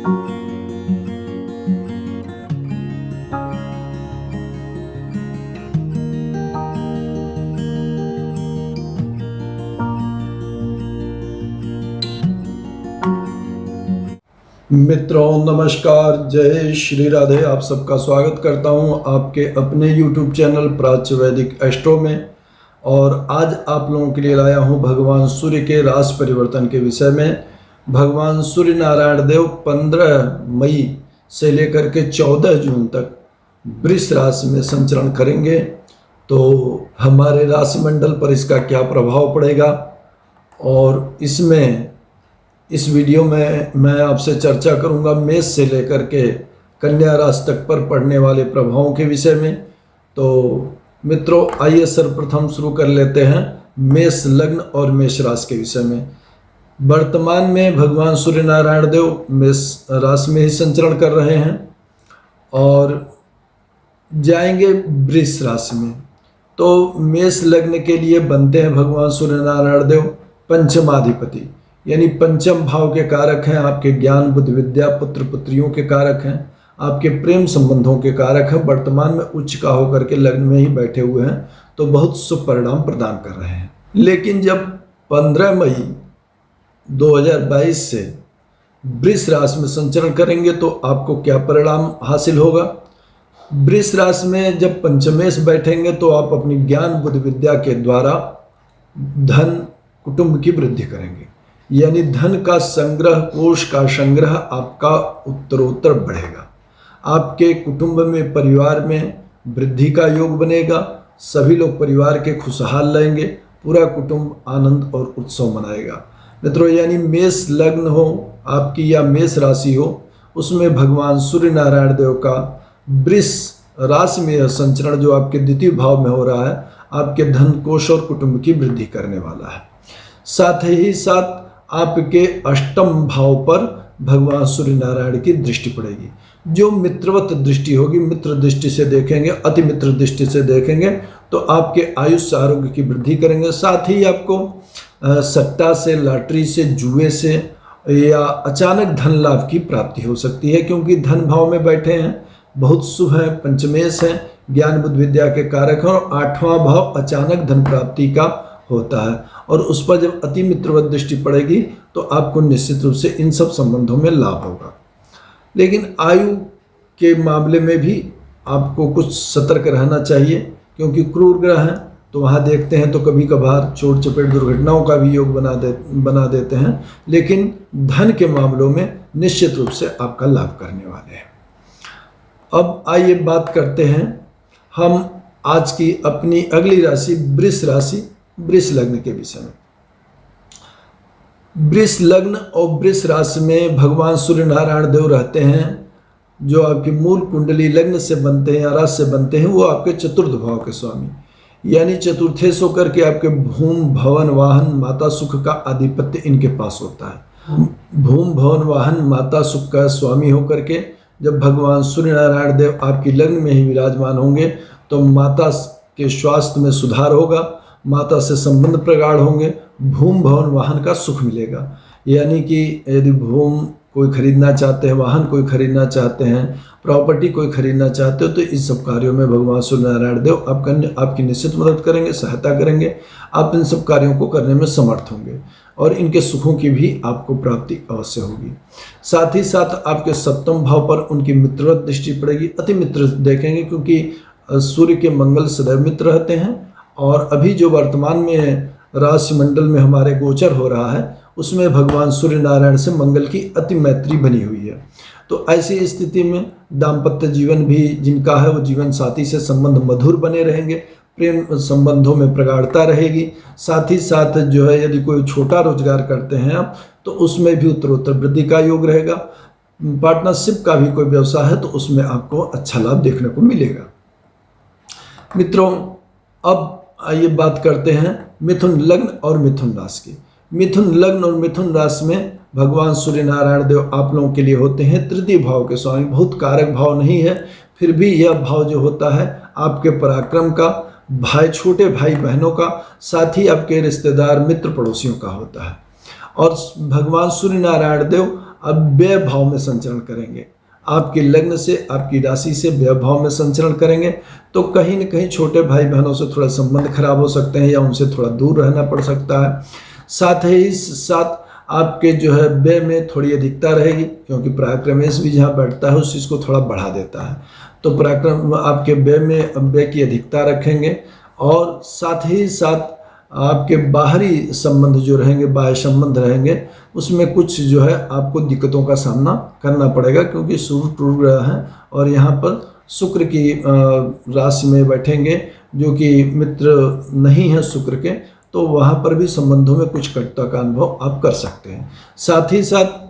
मित्रों नमस्कार, जय श्री राधे। आप सबका स्वागत करता हूं आपके अपने YouTube चैनल प्राच्य वैदिक एस्ट्रो में। और आज आप लोगों के लिए लाया हूं भगवान सूर्य के राशि परिवर्तन के विषय में। भगवान सूर्य नारायण देव 15 मई से लेकर के 14 जून तक वृष राशि में संचरण करेंगे। तो हमारे राशि मंडल पर इसका क्या प्रभाव पड़ेगा, और इसमें इस वीडियो में मैं आपसे चर्चा करूंगा मेष से लेकर के कन्या राशि तक पर पड़ने वाले प्रभावों के विषय में। तो मित्रों आइए सर्वप्रथम शुरू कर लेते हैं मेष लग्न और मेष राशि के विषय में। वर्तमान में भगवान सूर्य नारायण देव मेष राशि में ही संचरण कर रहे हैं और जाएंगे वृष राशि में। तो मेष लग्न के लिए बनते हैं भगवान सूर्य नारायण देव पंचमाधिपति, यानी पंचम भाव के कारक हैं। आपके ज्ञान बुद्धि विद्या पुत्र पुत्रियों के कारक हैं, आपके प्रेम संबंधों के कारक हैं। वर्तमान में उच्च का होकर के लग्न में ही बैठे हुए हैं, तो बहुत शुभ परिणाम प्रदान कर रहे हैं। लेकिन जब 15 मई 2022 से वृष राशि में संचरण करेंगे तो आपको क्या परिणाम हासिल होगा। वृष राशि में जब पंचमेश बैठेंगे तो आप अपनी ज्ञान बुद्धि विद्या के द्वारा धन कुटुंब की वृद्धि करेंगे, यानी धन का संग्रह, कोष का संग्रह आपका उत्तरोत्तर बढ़ेगा। आपके कुटुंब में परिवार में वृद्धि का योग बनेगा। सभी लोग परिवार के खुशहाल रहेंगे, पूरा कुटुंब आनंद और उत्सव मनाएगा। मित्रों यानी मेष लग्न हो आपकी या मेष राशि हो, उसमें भगवान सूर्य नारायण देव का वृष राशि में यह संचरण जो आपके द्वितीय भाव में हो रहा है, आपके धन कोष और कुटुंब की वृद्धि करने वाला है। साथ ही साथ आपके अष्टम भाव पर भगवान सूर्य नारायण की दृष्टि पड़ेगी, जो मित्रवत दृष्टि होगी। मित्र दृष्टि से देखेंगे, अति मित्र दृष्टि से देखेंगे तो आपके आयुष आरोग्य की वृद्धि करेंगे। साथ ही आपको सट्टा से, लॉटरी से, जुए से या अचानक धन लाभ की प्राप्ति हो सकती है, क्योंकि धन भाव में बैठे हैं, बहुत शुभ है, पंचमेश है, ज्ञान बुद्धि विद्या के कारक हैं। और 8वां भाव अचानक धन प्राप्ति का होता है, और उस पर जब अति मित्रवत दृष्टि पड़ेगी तो आपको निश्चित रूप से इन सब संबंधों में लाभ होगा। लेकिन आयु के मामले में भी आपको कुछ सतर्क रहना चाहिए, क्योंकि क्रूर ग्रह हैं, तो वहाँ देखते हैं तो कभी कभार चोट चपेट दुर्घटनाओं का भी योग बना देते हैं। लेकिन धन के मामलों में निश्चित रूप से आपका लाभ करने वाले हैं। अब आइए बात करते हैं हम आज की अपनी अगली राशि वृष राशि, वृष लग्न के विषय में। वृष लग्न और वृष राशि में भगवान सूर्य नारायण देव रहते हैं, जो आपकी मूल कुंडली लग्न से बनते हैं या राशि से बनते हैं। वो आपके चतुर्थ भाव के स्वामी, यानी चतुर्थेश होकर के आपके भूम भवन वाहन माता सुख का आधिपत्य इनके पास होता है। भूम भवन वाहन माता सुख का स्वामी होकर के जब भगवान सूर्य नारायण देव आपकी लग्न में ही विराजमान होंगे तो माता के स्वास्थ्य में सुधार होगा, माता से संबंध प्रगाढ़ होंगे, भूम भवन वाहन का सुख मिलेगा। यानी कि यदि भूम कोई खरीदना चाहते हैं, वाहन कोई खरीदना चाहते हैं, प्रॉपर्टी कोई खरीदना चाहते हो, तो इस सब कार्यों में भगवान सूर्य नारायण देव आपकी निश्चित मदद करेंगे, सहायता करेंगे। आप इन सब कार्यों को करने में समर्थ होंगे और इनके सुखों की भी आपको प्राप्ति अवश्य होगी। साथ ही साथ आपके सप्तम भाव पर उनकी मित्रवत दृष्टि पड़ेगी। अति मित्र देखेंगे, क्योंकि सूर्य के मंगल सदैव मित्र रहते हैं। और अभी जो वर्तमान में राशि मंडल में हमारे गोचर हो रहा है, उसमें भगवान सूर्य नारायण से मंगल की अति मैत्री बनी हुई है। तो ऐसी स्थिति में दाम्पत्य जीवन भी जिनका है, वो जीवन साथी से संबंध मधुर बने रहेंगे, प्रेम संबंधों में प्रगाढ़ता रहेगी। साथ ही साथ जो है, यदि कोई छोटा रोजगार करते हैं आप, तो उसमें भी उत्तरोत्तर वृद्धि का योग रहेगा। पार्टनरशिप का भी कोई व्यवसाय है तो उसमें आपको अच्छा लाभ देखने को मिलेगा। मित्रों अब आइए बात करते हैं मिथुन लग्न और मिथुन राशि की। मिथुन लग्न और मिथुन राशि में भगवान सूर्य नारायण देव आप लोगों के लिए होते हैं तृतीय भाव के स्वामी। बहुत कारक भाव नहीं है, फिर भी यह भाव जो होता है आपके पराक्रम का, भाई छोटे भाई बहनों का, साथ ही आपके रिश्तेदार मित्र पड़ोसियों का होता है। और भगवान सूर्य नारायण देव अब व्यय भाव में संचरण करेंगे। आपके लग्न से, आपकी राशि से व्यय भाव में संचरण करेंगे तो कहीं न कहीं छोटे भाई बहनों से थोड़ा संबंध खराब हो सकते हैं या उनसे थोड़ा दूर रहना पड़ सकता है। साथ ही साथ आपके जो है व्यय में थोड़ी अधिकता रहेगी, क्योंकि पराक्रमेश भी जहाँ बैठता है उस चीज़ को थोड़ा बढ़ा देता है। तो पराक्रम आपके व्यय में व्यय की अधिकता रखेंगे। और साथ ही साथ आपके बाहरी संबंध जो रहेंगे, बाह्य संबंध रहेंगे, उसमें कुछ जो है आपको दिक्कतों का सामना करना पड़ेगा, क्योंकि सूर्य टूट ग्रह है और यहाँ पर शुक्र की राशि में बैठेंगे जो कि मित्र नहीं है शुक्र के, तो वहाँ पर भी संबंधों में कुछ कटुता का अनुभव आप कर सकते हैं। साथ ही साथ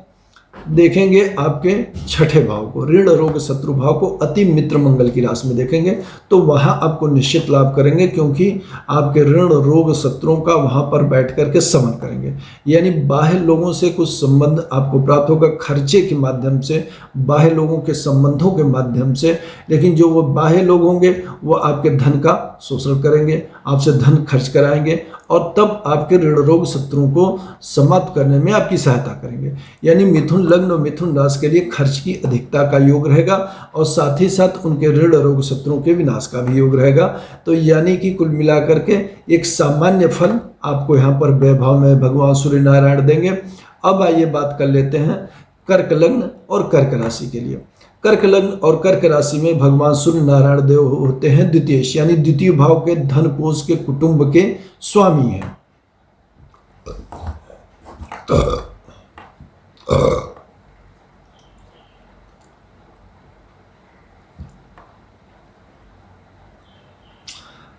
देखेंगे आपके छठे भाव को, ऋण रोग शत्रु भाव को अति मित्र मंगल की राशि में देखेंगे तो वहाँ आपको निश्चित लाभ करेंगे, क्योंकि आपके ऋण रोग शत्रुओं का वहाँ पर बैठ करके समन करेंगे। यानी बाह्य लोगों से कुछ संबंध आपको प्राप्त होगा, खर्चे के माध्यम से, बाह्य लोगों के संबंधों के माध्यम से। लेकिन जो वो बाह्य लोग होंगे वो आपके धन का शोषण करेंगे, आपसे धन खर्च कराएंगे और तब आपके ऋण रोग शत्रुओं को समाप्त करने में आपकी सहायता करेंगे। यानी मिथुन लग्न और मिथुन राशि के लिए खर्च की अधिकता का योग रहेगा और साथ ही साथ उनके ऋण रोग शत्रुओं के विनाश का भी योग रहेगा। तो यानी कि कुल मिलाकर के एक सामान्य फल आपको यहाँ पर वैभव में भगवान सूर्य नारायण देंगे। अब आइए बात कर लेते हैं कर्क लग्न और कर्क राशि के लिए। कर्क लग्न और कर्क राशि में भगवान सूर्य नारायण देव होते हैं द्वितीयेश, यानी द्वितीय भाव के धन कोष के कुटुंब के स्वामी हैं।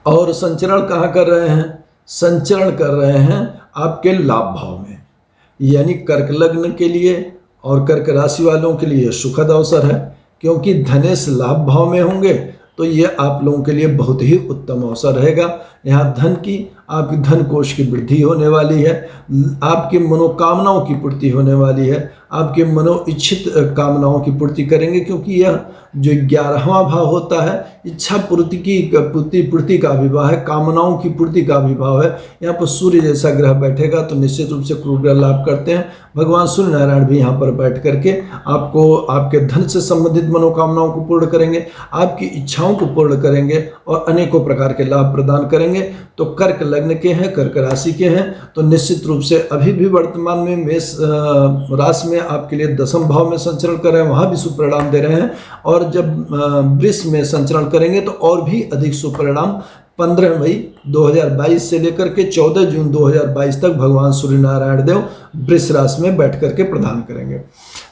और संचरण कहाँ कर रहे हैं? संचरण कर रहे हैं आपके लाभ भाव में। यानी कर्क लग्न के लिए और कर्क राशि वालों के लिए सुखद अवसर है, क्योंकि धनेश लाभ भाव में होंगे तो ये आप लोगों के लिए बहुत ही उत्तम अवसर रहेगा। यहाँ धन की, आपकी धन कोष की वृद्धि होने वाली है, आपकी मनोकामनाओं की पूर्ति होने वाली है, आपके मनोइच्छित कामनाओं की पूर्ति करेंगे, क्योंकि यह जो 11वां भाव होता है इच्छा पूर्ति का विभाव है, कामनाओं की पूर्ति का विभाव है। यहाँ पर सूर्य जैसा ग्रह बैठेगा तो निश्चित रूप से क्रूर ग्रह लाभ करते हैं। भगवान सूर्य नारायण भी यहाँ पर बैठ करके आपको आपके धन से संबंधित मनोकामनाओं को पूर्ण करेंगे, आपकी इच्छाओं को पूर्ण करेंगे और अनेकों प्रकार के लाभ प्रदान करेंगे। तो कर्क लग्न के हैं, कर्क राशि के हैं, तो निश्चित रूप से अभी भी वर्तमान में मेष राशि में आपके लिए दसम भाव में संचरण कर रहे हैं, वहाँ भी शुभ परिणाम दे रहे हैं। और जब वृष में संचरण करेंगे तो और भी अधिक शुभ परिणाम 15 मई 2022 से लेकर के 14 जून 2022 तक भगवान सूर्य नारायण देव वृष राशि में बैठ करके प्रदान करेंगे।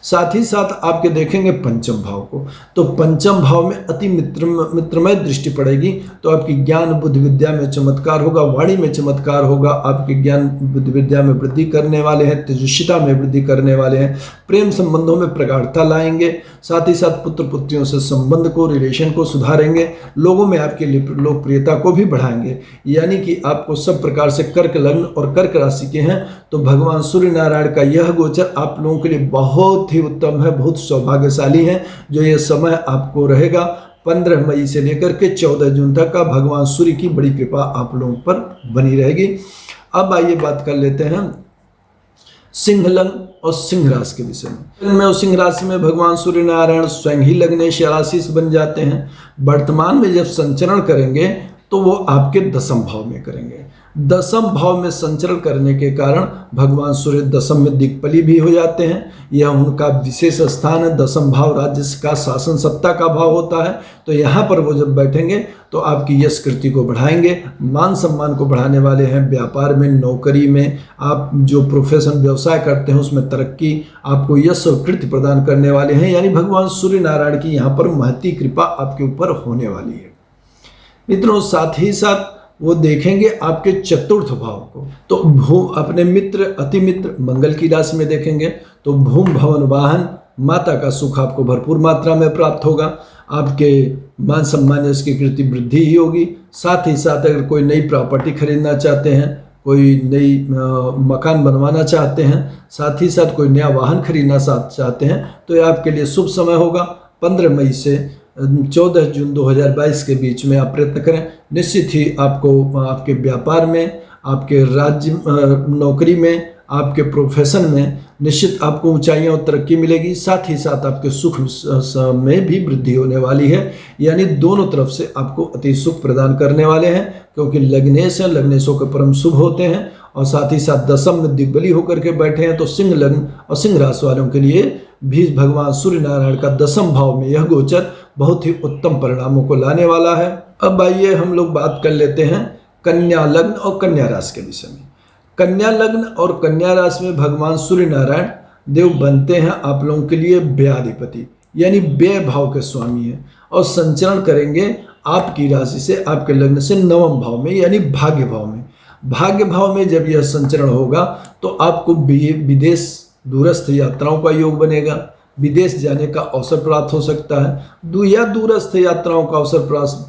साथ ही साथ आपके देखेंगे पंचम भाव को, तो पंचम भाव में अति मित्रमय दृष्टि पड़ेगी, तो आपकी ज्ञान बुद्धि विद्या में चमत्कार होगा, वाणी में चमत्कार होगा, आपके ज्ञान बुद्धि विद्या में वृद्धि करने वाले हैं, तेजस्विता में वृद्धि करने वाले हैं, प्रेम संबंधों में प्रगाढ़ता लाएंगे। साथ ही साथ पुत्र पुत्रियों से संबंध को, रिलेशन को सुधारेंगे, लोगों में आपके लोकप्रियता को भी बढ़ाएंगे। यानी कि आपको सब प्रकार से कर्क लग्न और कर्क राशि के हैं तो भगवान सूर्य नारायण का यह गोचर आप लोगों के लिए बहुत ही उत्तम है, बहुत सौभाग्यशाली है। जो ये समय आपको रहेगा 15 मई से लेकर के 14 जून तक का, भगवान सूर्य की बड़ी कृपा आप लोगों पर बनी रहेगी। अब आइए बात कर लेते हैं सिंह लग्न और सिंह राशि के विषय में। और सिंह राशि में भगवान सूर्य नारायण स्वयं ही लग्नेश राशि से बन जाते हैं। वर्तमान में जब संचरण करेंगे तो वो आपके दसम भाव में करेंगे। दसम भाव में संचरण करने के कारण भगवान सूर्य दसम में दिक्पली भी हो जाते हैं। यह उनका विशेष स्थान है। दसम भाव राज्य का शासन सत्ता का भाव होता है, तो यहाँ पर वो जब बैठेंगे तो आपकी यश कृति को बढ़ाएंगे, मान सम्मान को बढ़ाने वाले हैं। व्यापार में, नौकरी में, आप जो प्रोफेशन व्यवसाय करते हैं उसमें तरक्की, आपको यश और कृति प्रदान करने वाले हैं। यानी भगवान सूर्य नारायण की यहाँ पर महती कृपा आपके ऊपर होने वाली है। मित्रों, साथ ही साथ वो देखेंगे आपके चतुर्थ भाव को, तो अपने मित्र अति मित्र मंगल की राशि में देखेंगे तो भूम भवन वाहन माता का सुख आपको भरपूर मात्रा में प्राप्त होगा। आपके मान सम्मान यश की कृति वृद्धि ही होगी। साथ ही साथ अगर कोई नई प्रॉपर्टी खरीदना चाहते हैं, कोई नई मकान बनवाना चाहते हैं, साथ ही साथ कोई नया वाहन खरीदना चाहते हैं तो ये आपके लिए शुभ समय होगा। 15 मई से 14 जून 2022 के बीच में आप प्रयत्न करें, निश्चित ही आपको आपके व्यापार में, आपके राज्य नौकरी में, आपके प्रोफेशन में निश्चित आपको ऊंचाइयां और तरक्की मिलेगी, साथ ही साथ आपके सुख में भी वृद्धि होने वाली है। यानी दोनों तरफ से आपको अति सुख प्रदान करने वाले हैं, क्योंकि लग्नेश है, लग्नेशों के परम शुभ होते हैं और साथ ही साथ दशम में दिग्बली होकर के बैठे हैं। तो सिंह लग्न और सिंह राशि वालों के लिए भी भगवान सूर्य नारायण का दशम भाव में यह गोचर बहुत ही उत्तम परिणामों को लाने वाला है। अब आइए हम लोग बात कर लेते हैं कन्या लग्न और कन्या राशि के विषय में। कन्या लग्न और कन्या राशि में भगवान सूर्य नारायण देव बनते हैं आप लोगों के लिए व्ययाधिपति, यानी व्यय भाव के स्वामी हैं और संचरण करेंगे आपकी राशि से, आपके लग्न से नवम भाव में, यानी भाग्य भाव में। भाग्य भाव में जब यह संचरण होगा तो आपको विदेश दूरस्थ यात्राओं का योग बनेगा, विदेश जाने का अवसर प्राप्त हो सकता है, या दूरस्थ यात्राओं का अवसर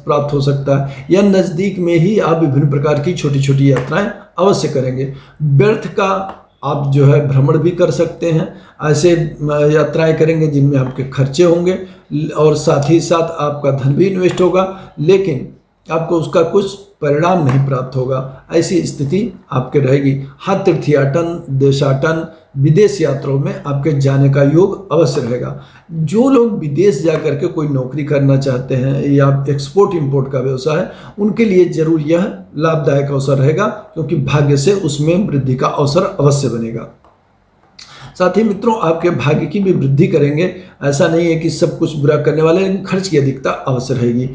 प्राप्त हो सकता है, या नज़दीक में ही आप विभिन्न प्रकार की छोटी छोटी यात्राएं अवश्य करेंगे। व्यर्थ का आप जो है भ्रमण भी कर सकते हैं, ऐसे यात्राएं करेंगे जिनमें आपके खर्चे होंगे और साथ ही साथ आपका धन भी इन्वेस्ट होगा, लेकिन आपको उसका कुछ परिणाम नहीं प्राप्त होगा, ऐसी स्थिति आपके रहेगी। हाँ, तीर्थयाटन, देशाटन, विदेश यात्राओं में आपके जाने का योग अवश्य रहेगा। जो लोग विदेश जा करके कोई नौकरी करना चाहते हैं या एक्सपोर्ट इंपोर्ट का व्यवसाय है, उनके लिए जरूर यह लाभदायक अवसर रहेगा, क्योंकि भाग्य से उसमें वृद्धि का अवसर अवश्य बनेगा। साथ ही मित्रों, आपके भाग्य की भी वृद्धि करेंगे। ऐसा नहीं है कि सब कुछ बुरा करने वाले, लेकिन खर्च की अधिकता अवश्य रहेगी।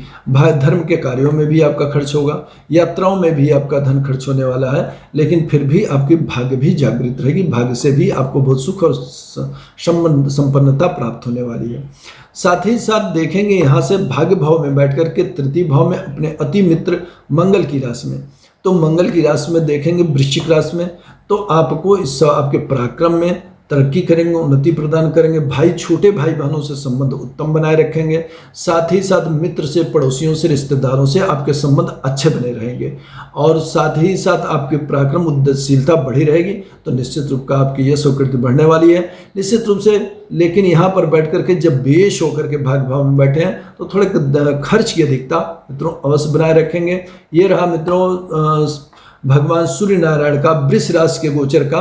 धर्म के कार्यों में भी आपका खर्च होगा, यात्राओं में भी आपका धन खर्च होने वाला है, लेकिन फिर भी आपकी भाग्य भी जागृत रहेगी। भाग्य से भी आपको बहुत सुख और संपन्नता प्राप्त होने वाली है। साथ ही साथ देखेंगे यहाँ से भाग्य भाव में बैठ करके तृतीय भाव में अपने अति मित्र मंगल की राशि में, तो मंगल की राशि में देखेंगे वृश्चिक राशि में, तो आपको इस आपके पराक्रम में तरक्की करेंगे, उन्नति प्रदान करेंगे। भाई, छोटे भाई बहनों से संबंध उत्तम बनाए रखेंगे। साथ ही साथ मित्र से, पड़ोसियों से, रिश्तेदारों से आपके संबंध अच्छे बने रहेंगे और साथ ही साथ आपके पराक्रम, उद्यमशीलता बढ़ी रहेगी। तो निश्चित रूप का आपकी यश और कीर्ति बढ़ने वाली है निश्चित रूप से। लेकिन यहाँ पर बैठ करके जब बेश होकर के भाग्य भाव में बैठे हैं तो थोड़े खर्च की अधिकता मित्रों अवश्य बनाए रखेंगे। ये रहा मित्रों भगवान सूर्य नारायण का वृष राशि के गोचर का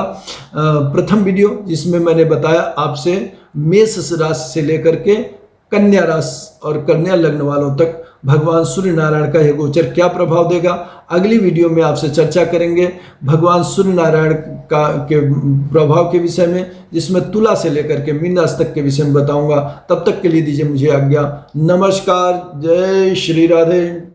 प्रथम वीडियो, जिसमें मैंने बताया आपसे मेष राशि से लेकर के कन्या राशि और कन्या लग्न वालों तक भगवान सूर्य नारायण का यह गोचर क्या प्रभाव देगा। अगली वीडियो में आपसे चर्चा करेंगे भगवान सूर्य नारायण का के प्रभाव के विषय में, जिसमें तुला से लेकर के मीन राशि तक के विषय में बताऊंगा। तब तक के लिए दीजिए मुझे आज्ञा। नमस्कार, जय श्री राधे।